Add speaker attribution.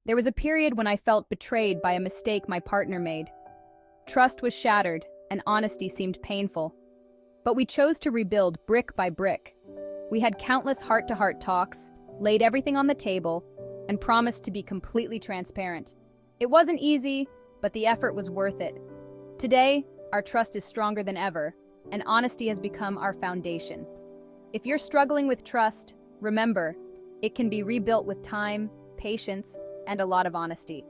Speaker 1: There was a period when I felt betrayed by a mistake my partner made. Trust was shattered, and honesty seemed painful. But we chose to rebuild brick by brick. We had countless heart-to-heart talks, laid everything on the table, and promised to be completely transparent. It wasn't easy, but the effort was worth it. Today, our trust is stronger than ever, and honesty has become our foundation. If you're struggling with trust, remember, it can be rebuilt with time, patience, and a lot of honesty.